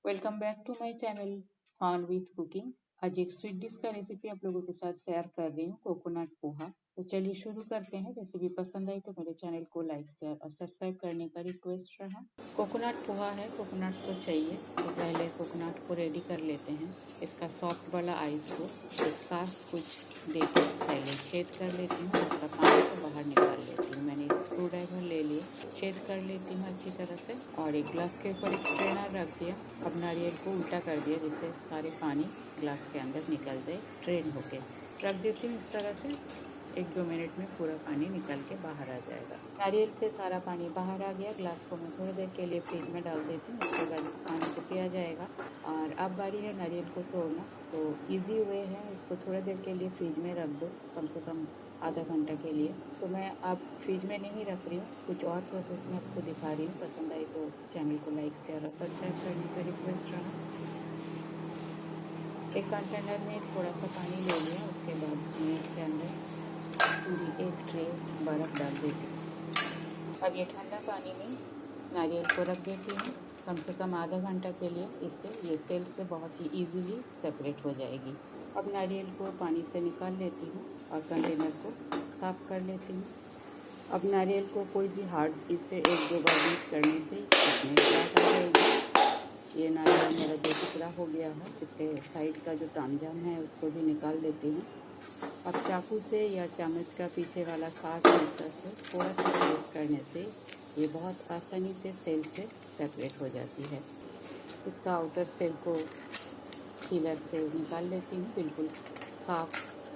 Welcome back to my channel fun with cooking. आज एक sweet dish का recipe आप लोगों के साथ शेयर कर रही हूँ, कोकोनट पोहा। तो चलिए शुरू करते हैं। रेसिपी पसंद आई तो मेरे चैनल को लाइक शेयर और सब्सक्राइब करने का रिक्वेस्ट रहा। कोकोनट पोहा है, कोकोनट तो चाहिए। तो पहले कोकोनट को रेडी कर लेते हैं। इसका सॉफ्ट वाला आइस को एक साफ कुछ देकर पहले छेद कर लेती हूँ। इसका पानी को बाहर निकाल लेती हूँ। मैंने एक स्क्रू ड्राइवर ले लिया, छेद कर लेती हूँ अच्छी तरह से और एक ग्लास के ऊपर एक स्ट्रेनर रख दिया। अब नारियल को उल्टा कर दिया जिससे सारे पानी ग्लास के अंदर निकल जाए, स्ट्रेन होके रख देती हूँ। इस तरह से 1-2 मिनट में पूरा पानी निकल के बाहर आ जाएगा। नारियल से सारा पानी बाहर आ गया। ग्लास को मैं थोड़ी देर के लिए फ्रिज में डाल देती हूँ। उसके बाद इस पानी को पिया जाएगा। और अब बारी है नारियल को तोड़ना। तो इजी वे है, इसको थोड़ी देर के लिए फ्रिज में रख दो, कम से कम आधा घंटा के लिए। तो मैं अब फ्रिज में नहीं रख रही हूँ, कुछ और प्रोसेस में आपको दिखा रही हूँ। पसंद आई तो चैनल को लाइक शेयर और सब्सक्राइब करने का रिक्वेस्ट रहा। एक कंटेनर में थोड़ा सा पानी ले लिया। उसके बाद मैं इसके अंदर पूरी एक ट्रे बर्फ़ डाल देती हूँ। अब ये ठंडा पानी में नारियल को रख देती हूँ कम से कम आधा घंटा के लिए। इससे ये सेल से बहुत ही इजीली सेपरेट हो जाएगी। अब नारियल को पानी से निकाल लेती हूँ और कंटेनर को साफ़ कर लेती हूँ। अब नारियल को कोई भी हार्ड चीज़ से 1-2 बार बीट करने से इसमें गांठ आ जाएगी। ये नारियल मेरा 2 टुकड़ा हो गया है। इसके साइड का जो तामझाम है उसको भी निकाल लेती हूँ। अब चाकू से या चम्मच का पीछे वाला साफ हिस्सा से थोड़ा सा प्रेस करने से ये बहुत आसानी से सेल से सेपरेट हो जाती है। इसका आउटर सेल को पीलर से निकाल लेती हूँ। बिल्कुल साफ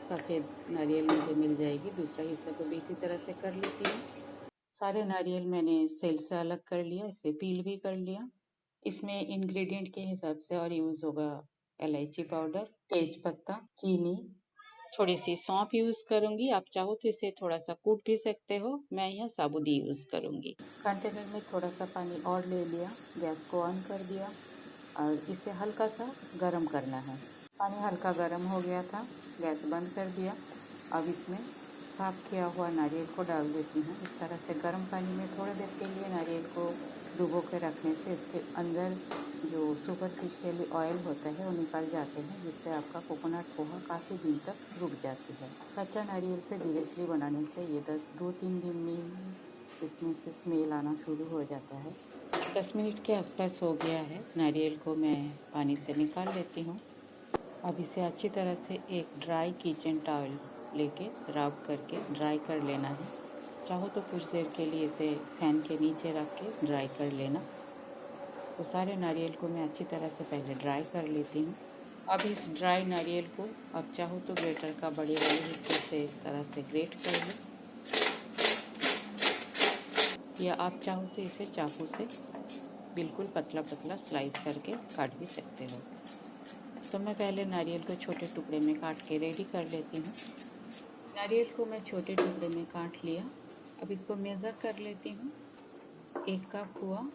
सफ़ेद नारियल मुझे मिल जाएगी। दूसरा हिस्सा को भी इसी तरह से कर लेती हूँ। सारे नारियल मैंने सेल से अलग कर लिया, इसे पील भी कर लिया। इसमें इंग्रेडिएंट के हिसाब से और यूज़ होगा इलायची पाउडर, तेज पत्ता, चीनी, थोड़ी सी सौंफ यूज़ करूँगी। आप चाहो तो इसे थोड़ा सा कूट भी सकते हो। मैं यहाँ साबुती यूज़ करूँगी। कंटेनर में थोड़ा सा पानी और ले लिया, गैस को ऑन कर दिया और इसे हल्का सा गर्म करना है। पानी हल्का गर्म हो गया था, गैस बंद कर दिया। अब इसमें साफ़ किया हुआ नारियल को डाल देती हूँ। इस तरह से गर्म पानी में थोड़ी देर के लिए नारियल को डुबो के रखने से इसके अंदर जो सुपरफिशियली ऑयल होता है वो निकल जाते हैं, जिससे आपका कोकोनट पोहा काफ़ी दिन तक रुक जाती है। कच्चा नारियल से डायरेक्टली बनाने से ये 2-3 दिन में इसमें से स्मेल आना शुरू हो जाता है। 10 मिनट के आसपास हो गया है। नारियल को मैं पानी से निकाल लेती हूँ। अब इसे अच्छी तरह से एक ड्राई किचन टॉवल लेके रब करके ड्राई कर लेना है। चाहो तो कुछ देर के लिए इसे फैन के नीचे रख के ड्राई कर लेना। तो सारे नारियल को मैं अच्छी तरह से पहले ड्राई कर लेती हूँ। अब इस ड्राई नारियल को आप चाहो तो ग्रेटर का बड़े वाले हिस्से से इस तरह से ग्रेट कर लें, या आप चाहो तो इसे चाकू से बिल्कुल पतला पतला स्लाइस करके काट भी सकते हो। तो मैं पहले नारियल को छोटे टुकड़े में काट के रेडी कर लेती हूँ। नारियल को मैं छोटे टुकड़े में काट लिया। अब इसको मेज़र कर लेती हूँ। 1 कप हुआ।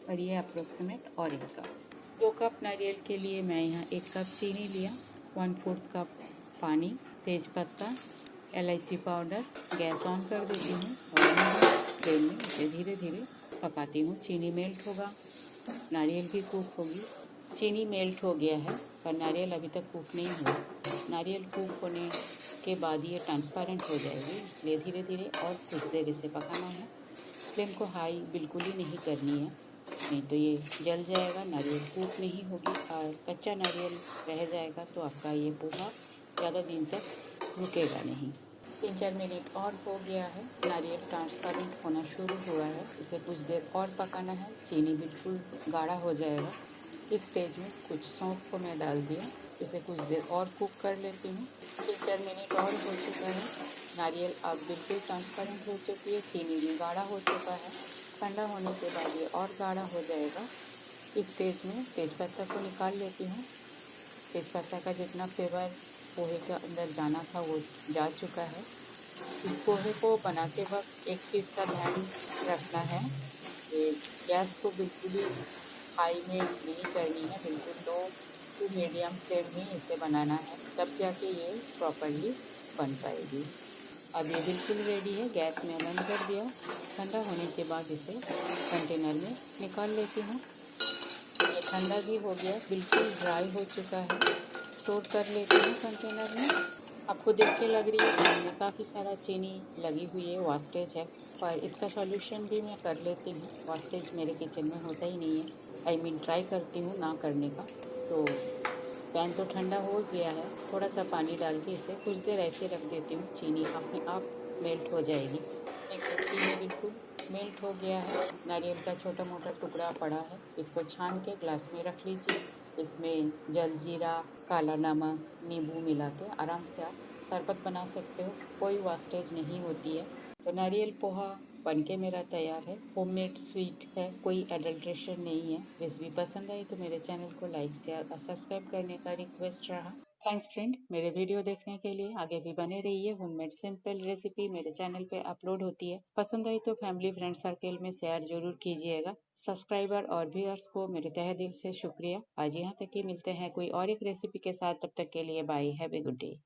और ये अप्रोक्सीमेट और 1 कप। 2 कप नारियल के लिए मैं यहाँ 1 कप चीनी लिया, 1/4 कप पानी, तेज पत्ता, इलायची पाउडर। गैस ऑन कर देती हूँ और फ्लेम में इसे धीरे धीरे पकाती हूँ। चीनी मेल्ट होगा, नारियल भी कुक होगी। चीनी मेल्ट हो गया है पर नारियल अभी तक कुक नहीं हुआ। नारियल कुक होने के बाद ये ट्रांसपेरेंट हो जाएगी, इसलिए धीरे धीरे और कुछ देर इसे पकाना है। फ्लेम को हाई बिल्कुल ही नहीं करनी है, नहीं तो ये जल जाएगा, नारियल कुक नहीं होगी और कच्चा नारियल रह जाएगा तो आपका ये पोहा ज़्यादा दिन तक रुकेगा नहीं। 3-4 मिनट और हो गया है। नारियल ट्रांसपेरेंट होना शुरू हुआ है। इसे कुछ देर और पकाना है। चीनी बिल्कुल गाढ़ा हो जाएगा। इस स्टेज में कुछ सौंफ को मैं डाल दिया। इसे कुछ देर और कुक कर लेती हूँ। 3-4 मिनट और हो चुका है। नारियल अब बिल्कुल ट्रांसपेरेंट हो चुकी है, चीनी भी गाढ़ा हो चुका है। ठंडा होने के बाद ये और गाढ़ा हो जाएगा। इस स्टेज में तेज़पत्ता को निकाल लेती हूँ। तेज़पत्ता का जितना फ्लेवर पोहे के अंदर जाना था वो जा चुका है। इस पोहे को बनाते वक्त एक चीज़ का ध्यान रखना है कि गैस को बिल्कुल ही हाई में नहीं करनी है, बिल्कुल लो टू मीडियम फ्लेम में इसे बनाना है, तब जाके ये प्रॉपरली बन पाएगी। अब ये बिल्कुल रेडी है। गैस में बंद कर दिया। ठंडा होने के बाद इसे कंटेनर में निकाल लेती हूँ। ये ठंडा भी हो गया, बिल्कुल ड्राई हो चुका है। स्टोर कर लेती हूँ कंटेनर में। आपको देख के लग रही है पानी में काफ़ी सारा चीनी लगी हुई है, वास्टेज है, पर इसका सॉल्यूशन भी मैं कर लेती हूँ। वास्टेज मेरे किचन में होता ही नहीं है, आई मीन ट्राई करती हूँ ना करने का। तो पैन तो ठंडा हो गया है, थोड़ा सा पानी डाल के इसे कुछ देर ऐसे रख देती हूँ। चीनी अपने आप मेल्ट हो जाएगी। देखिए चीनी बिल्कुल मेल्ट हो गया है। नारियल का छोटा मोटा टुकड़ा पड़ा है, इसको छान के ग्लास में रख लीजिए। इसमें जलजीरा, काला नमक, नींबू मिला के आराम से आप शरबत बना सकते हो, कोई वास्टेज नहीं होती है। तो नारियल पोहा बनके मेरा तैयार है। होममेड स्वीट है, कोई एडल्ट्रेशन नहीं है। रेसिपी पसंद आई तो मेरे चैनल को लाइक शेयर और सब्सक्राइब करने का रिक्वेस्ट रहा। थैंक्स फ्रेंड, मेरे वीडियो देखने के लिए। आगे भी बने रहिए। होममेड सिंपल रेसिपी मेरे चैनल पे अपलोड होती है। पसंद आई तो फैमिली फ्रेंड सर्कल में शेयर जरूर कीजिएगा। सब्सक्राइबर और व्यूअर्स को मेरे तहे दिल से शुक्रिया। आज यहाँ तक ही, मिलते हैं कोई और एक रेसिपी के साथ। तब तक के लिए bye, have a good day.